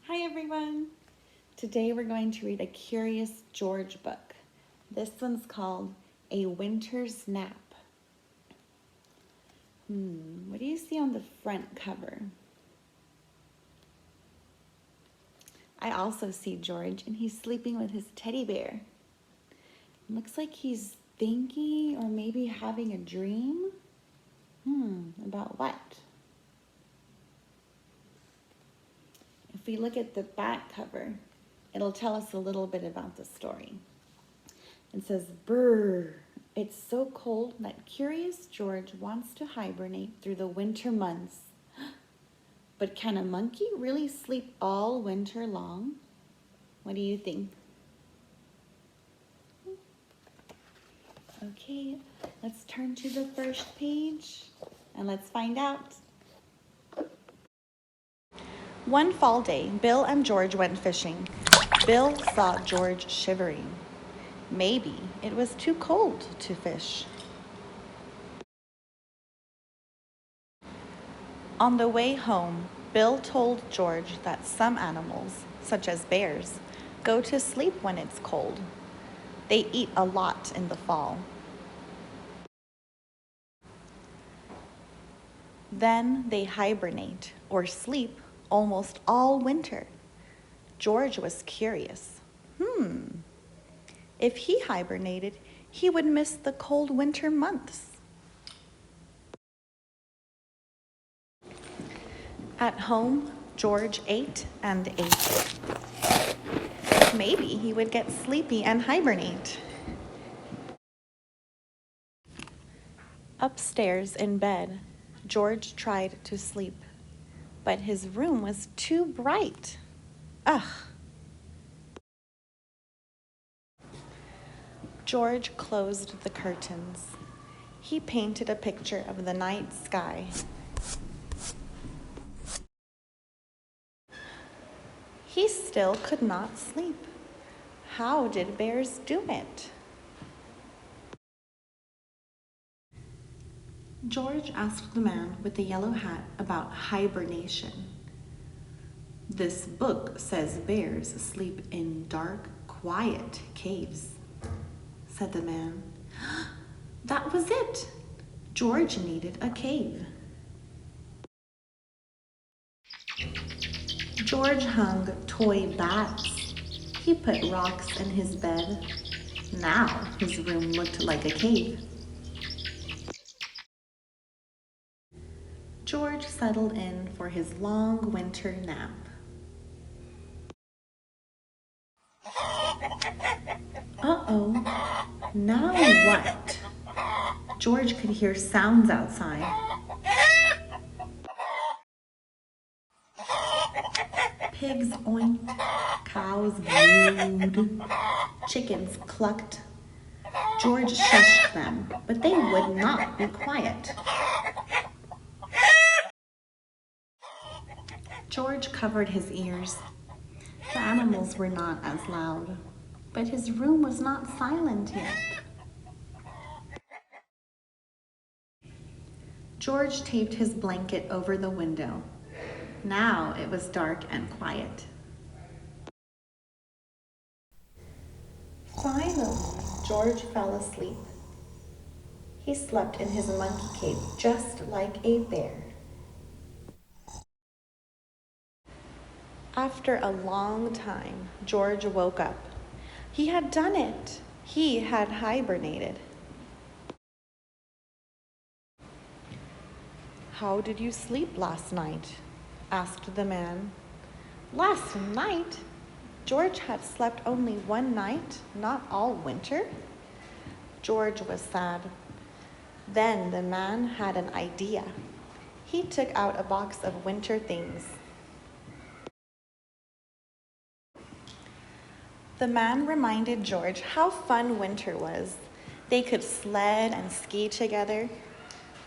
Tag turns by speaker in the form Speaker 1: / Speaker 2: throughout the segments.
Speaker 1: Hi everyone! Today we're going to read a Curious George book. This one's called A Winter's Nap. What do you see on the front cover? I also see George and he's sleeping with his teddy bear. Looks like he's thinking or maybe having a dream. About what? If we look at the back cover, it'll tell us a little bit about the story. It says, "Brr, it's so cold that Curious George wants to hibernate through the winter months. But can a monkey really sleep all winter long?" What do you think? Okay, let's turn to the first page and let's find out. One fall day, Bill and George went fishing. Bill saw George shivering. Maybe it was too cold to fish. On the way home, Bill told George that some animals, such as bears, go to sleep when it's cold. They eat a lot in the fall. Then they hibernate or sleep almost all winter. George was curious. If he hibernated, he would miss the cold winter months. At home, George ate and ate. Maybe he would get sleepy and hibernate. Upstairs in bed, George tried to sleep, but his room was too bright. Ugh! George closed the curtains. He painted a picture of the night sky. He still could not sleep. How did bears do it? George asked the man with the yellow hat about hibernation. "This book says bears sleep in dark, quiet caves," said the man. That was it. George needed a cave. George hung toy bats. He put rocks in his bed. Now his room looked like a cave. George settled in for his long winter nap. Uh-oh, now what? George could hear sounds outside. Pigs oinked, cows mooed, chickens clucked. George shushed them, but they would not be quiet. George covered his ears. The animals were not as loud, but his room was not silent yet. George taped his blanket over the window. Now it was dark and quiet. Finally, George fell asleep. He slept in his monkey cape just like a bear. After a long time, George woke up. He had done it. He had hibernated. "How did you sleep last night?" asked the man. Last night? George had slept only one night, not all winter. George was sad. Then the man had an idea. He took out a box of winter things. The man reminded George how fun winter was. They could sled and ski together.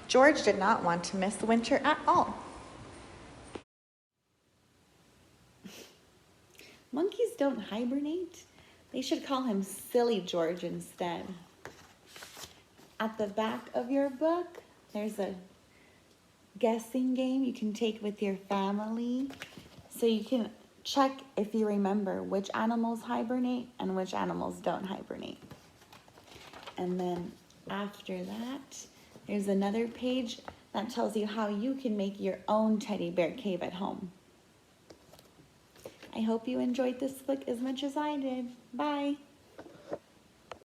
Speaker 1: George did not want to miss winter at all. Monkeys don't hibernate. They should call him Silly George instead. At the back of your book, there's a guessing game you can take with your family. So you can check if you remember which animals hibernate and which animals don't hibernate. And then after that, there's another page that tells you how you can make your own teddy bear cave at home. I hope you enjoyed this book as much as I did. Bye.